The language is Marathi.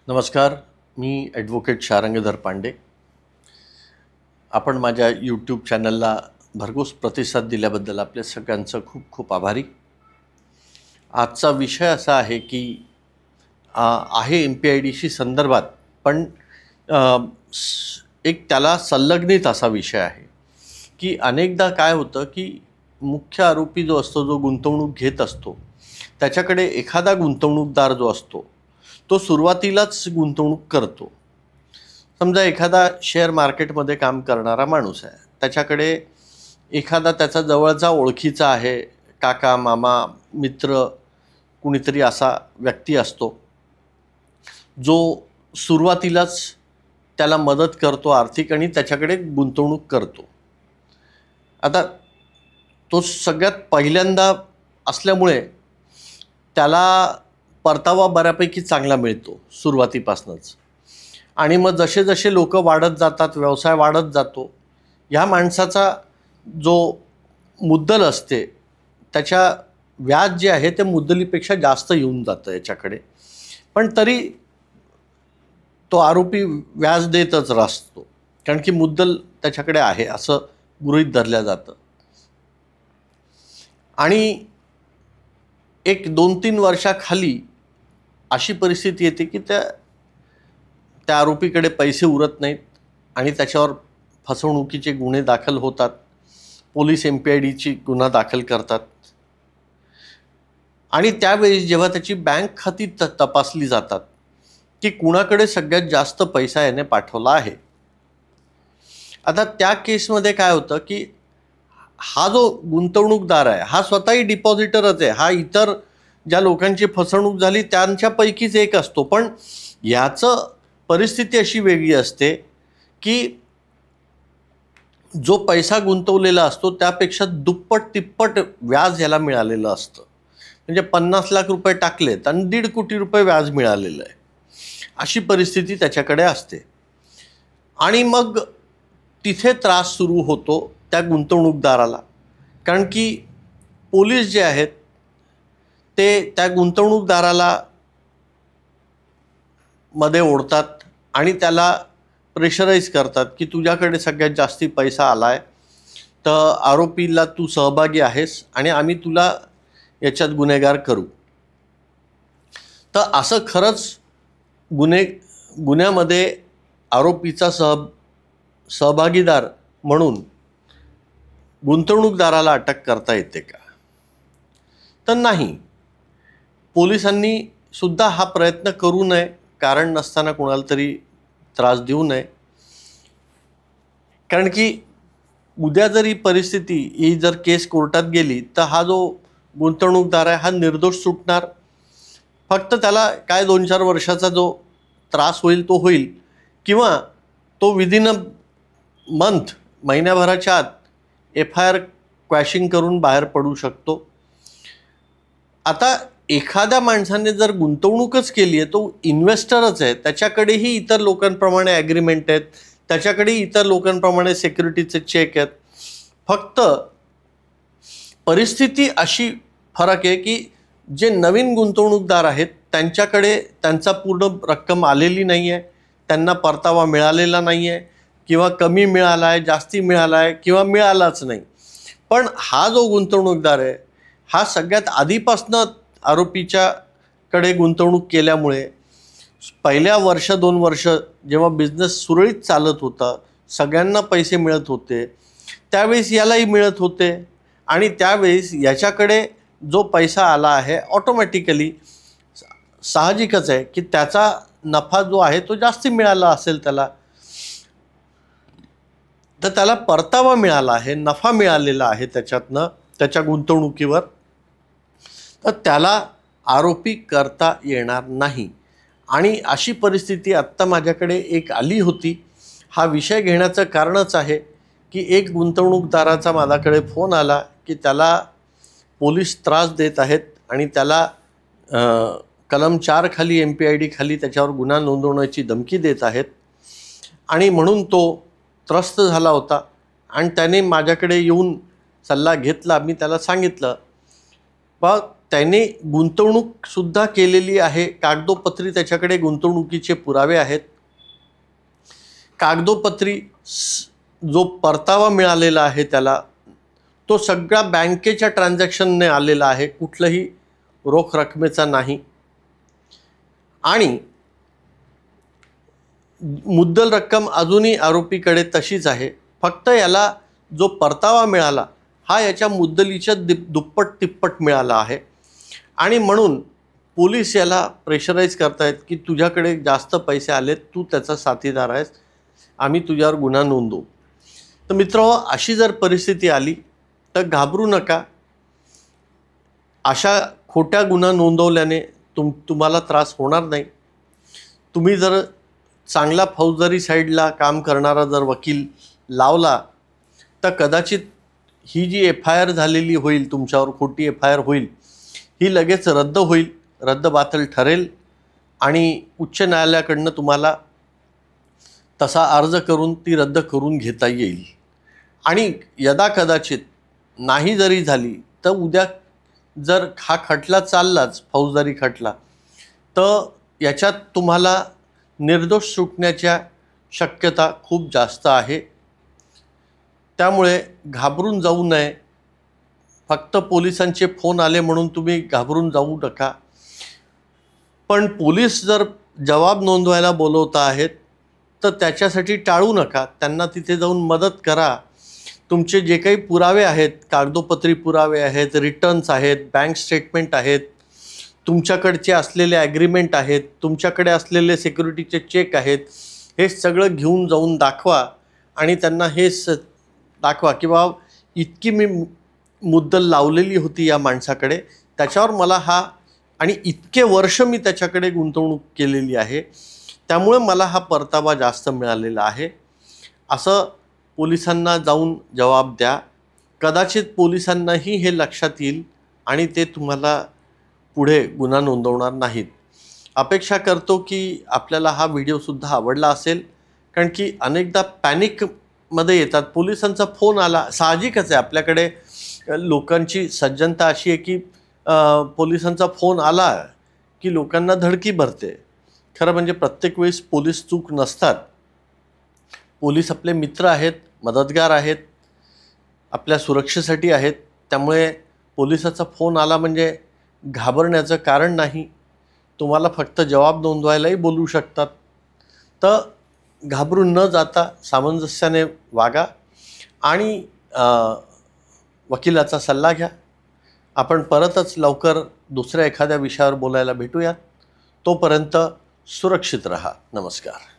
नमस्कार. मी ॲडव्होकेट शारंगधर पांडे. आपण माझ्या यूट्यूब चॅनलला भरघोस प्रतिसाद दिल्याबद्दल आपल्या सगळ्यांचं खूप खूप आभारी. आजचा विषय असा आहे की आहे MPIDC संदर्भात, पण एक त्याला संलग्नित असा विषय आहे की अनेकदा काय होतं की मुख्य आरोपी जो असतो, जो गुंतवणूक घेत असतो, त्याच्याकडे एखादा गुंतवणूकदार जो असतो तो सुरुवातीलाच गुंतवणूक करतो. समजा एखादा शेअर मार्केटमध्ये काम करणारा माणूस आहे, त्याच्याकडे एखादा त्याचा जवळचा ओळखीचा आहे, काका मामा मित्र कुणीतरी असा व्यक्ती असतो जो सुरुवातीलाच त्याला मदत करतो आर्थिक आणि त्याच्याकडे गुंतवणूक करतो. आता तो सगळ्यात पहिल्यांदा असल्यामुळे त्याला परतावा बऱ्यापैकी चांगला मिळतो सुरुवातीपासूनच, आणि मग जसे जसे लोक वाढत जातात, व्यवसाय वाढत जातो, ह्या माणसाचा जो मुद्दल असते त्याच्या व्याज जे आहे ते मुद्दलीपेक्षा जास्त येऊन जातं याच्याकडे. पण तरी तो आरोपी व्याज देतच असतो, कारण की मुद्दल त्याच्याकडे आहे असं गृहीत धरलं जातं. आणि एक 2-3 वर्षाखाली अशी परिस्थिती येते की त्या आरोपीकडे पैसे उरत नाहीत आणि त्याच्यावर फसवणुकीचे गुन्हे दाखल होतात. पोलीस MPIDची गुन्हा दाखल करतात आणि त्यावेळी जेव्हा त्याची बँक खाती तपासली जातात की कुणाकडे सगळ्यात जास्त पैसा याने पाठवला आहे. आता त्या केसमध्ये काय होतं की हा जो गुंतवणूकदार आहे हा स्वतःही डिपॉझिटरच आहे, हा इतर ज्या लोकांची फसवणूक झाली त्यांच्यापैकीच एक असतो. पण याचं परिस्थिती अशी वेगळी असते की जो पैसा गुंतवलेला असतो त्यापेक्षा दुप्पट तिप्पट व्याज ह्याला मिळालेलं असतं. म्हणजे 50 लाख रुपये टाकलेत आणि 1.5 कोटी रुपये व्याज मिळालेलं आहे, अशी परिस्थिती त्याच्याकडे असते. आणि मग तिथे त्रास सुरू होतो त्या गुंतवणूकदाराला, कारण की पोलीस जे आहेत ते त्या गुंतवणूकदाराला मध्ये ओढतात आणि त्याला प्रेशराईज करतात की तुझ्याकडे सगळ्यात जास्ती पैसा आला आहे, तर आरोपीला तू सहभागी आहेस आणि आम्ही तुला याच्यात गुन्हेगार करू. तर असं खरंच गुन्ह्यामध्ये आरोपीचा सहभागीदार म्हणून गुंतवणूकदाराला अटक करता येते का? तर नाही. पोलिसांनी सुद्धा हा प्रयत्न करू नये, कारण नसताना कोणाला तरी त्रास देऊ नये. कारण की उद्या जरी परिस्थिती ही जर केस कोर्टात गेली तर हा जो गुंतवणूकदार आहे हा निर्दोष सुटणार. फक्त त्याला काय 2-4 वर्षाचा जो त्रास होईल तो होईल, किंवा तो विदिन अ मंथ, महिन्याभराच्या आत FIR क्वॅशिंग करून बाहेर पडू शकतो. आता एखाद्या माणसाने जर गुंतवणूकच केली आहे, तो इन्व्हेस्टरच आहे, त्याच्याकडेही इतर लोकांप्रमाणे ॲग्रीमेंट आहेत, त्याच्याकडेही इतर लोकांप्रमाणे सिक्युरिटीचे चेक आहेत. फक्त परिस्थिती अशी फरक आहे की जे नवीन गुंतवणूकदार आहेत त्यांच्याकडे त्यांचा पूर्ण रक्कम आलेली नाही आहे, त्यांना परतावा मिळालेला नाही आहे, किंवा कमी मिळाला आहे, जास्ती मिळाला आहे, किंवा मिळालाच नाही. पण हा जो गुंतवणूकदार आहे हा सगळ्यात आधीपासनं आरोपीच्याकडे गुंतवणूक केल्यामुळे पहिल्या 1-2 वर्ष जेव्हा बिझनेस सुरळीत चालत होता, सगळ्यांना पैसे मिळत होते, त्यावेळेस यालाही मिळत होते. आणि त्यावेळेस याच्याकडे जो पैसा आला आहे ऑटोमॅटिकली साहजिकच आहे की त्याचा नफा जो आहे तो जास्ती मिळाला असेल त्याला, तर त्याला परतावा मिळाला आहे, नफा मिळालेला आहे त्याच्यातनं त्याच्या गुंतवणुकीवर, तर त्याला आरोपी करता येणार नाही. आणि अशी परिस्थिती आत्ता माझ्याकडे एक आली होती. हा विषय घेण्याचं कारणच आहे की एक गुंतवणूकदाराचा माझ्याकडे फोन आला की त्याला पोलीस त्रास देत आहेत आणि त्याला कलम 4 खाली MPID खाली त्याच्यावर गुन्हा नोंदवण्याची धमकी देत आहेत. आणि म्हणून तो त्रस्त झाला होता आणि त्याने माझ्याकडे येऊन सल्ला घेतला. मी त्याला सांगितलं, बा त्याने गुंतवणूक सुद्धा केलेली आहे, कागदोपत्री त्याच्याकडे गुंतवणुकीचे पुरावे आहेत. कागदोपत्री जो परतावा मिळालेला आहे त्याला, तो सगळा बँकेच्या ट्रान्झॅक्शनने आलेला आहे, कुठलंही रोख रकमेचा नाही. आणि मुद्दल रक्कम अजूनही आरोपीकडे तशीच आहे. फक्त याला जो परतावा मिळाला हा याच्या मुद्दलीच्या दुप्पट तिप्पट मिळाला आहे. आणि म्हणून पोलीस याला प्रेशराईज करतायत की तुझ्याकडे जास्त पैसे आलेत, तू त्याचा साथीदार आहेस, आम्ही तुझ्यावर गुन्हा नोंदवू. तर मित्रांनो, अशी जर परिस्थिती आली तर घाबरू नका. अशा खोट्या गुन्हा नोंदवल्याने तुम्हाला त्रास होणार नाही. तुम्ही जर चांगला फौजदारी साईडला काम करणारा जर वकील लावला तर कदाचित ही जी FIR झालेली होईल, तुमच्यावर खोटी FIR होईल, ही लगेच रद्द होईल, रद्दबातल ठरेल आणि उच्च न्यायालयाकडनं तुम्हाला तसा अर्ज करून ती रद्द करून घेता येईल. आणि यदा कदाचित नाही जरी झाली तर उद्या जर हा खटला चाललाच, फौजदारी खटला, तर याच्यात तुम्हाला निर्दोष सुटण्याच्या शक्यता खूप जास्त आहे. त्यामुळे घाबरून जाऊ नये. फक्त पोलिसांचे फोन आले म्हणून तुम्ही घाबरून जाऊ नका. पण पोलीस जर जबाब नोंदवायला बोलवत आहेत तर त्याच्यासाठी टाळू नका. त्यांना तिथे जाऊन मदत करा. तुमचे जे काही पुरावे आहेत, कागदोपत्री पुरावे आहेत, रिटर्न्स आहेत, बँक स्टेटमेंट आहेत, तुमच्याकडचे असलेले ॲग्रीमेंट आहेत, तुमच्याकडे असलेले सिक्युरिटीचे चेक आहेत, हे सगळं घेऊन जाऊन दाखवा. आणि त्यांना हेच दाखवा की बाबा इतकी मी मुद्दल लावलेली होती या माणसाकडे, त्याच्यावर मला हा, आणि इतके वर्ष मी त्याच्याकडे गुंतवणूक केलेली आहे, त्यामुळे मला हा परतावा जास्त मिळालेला आहे, असं पोलिसांना जाऊन जबाब द्या. कदाचित पोलिसांनाही हे लक्षात येईल आणि ते तुम्हाला पुढे गुन्हा नोंदवणार नाहीत. अपेक्षा करतो की आपल्याला हा व्हिडिओसुद्धा आवडला असेल, कारण की अनेकदा पॅनिकमध्ये येतात. पोलिसांचा फोन आला, साहजिकच आहे, आपल्याकडे लोकांची सज्जनता अशी आहे की पोलिसांचा फोन आला की लोकांना धडकी भरते. खरं म्हणजे प्रत्येक वेळेस पोलीस चूक नसतात. पोलीस आपले मित्र आहेत, मदतगार आहेत, आपल्या सुरक्षेसाठी आहेत. त्यामुळे पोलिसाचा फोन आला म्हणजे घाबरण्याचं कारण नाही. तुम्हाला फक्त जबाब नोंदवायलाही बोलू शकतात. तर घाबरून न जाता सामंजस्याने वागा आणि वकिलाचा सल्ला घ्या. आपण परतच लवकर दुसऱ्या एखाद्या विषयावर बोलायला भेटूयात. तोपर्यंत सुरक्षित रहा. नमस्कार.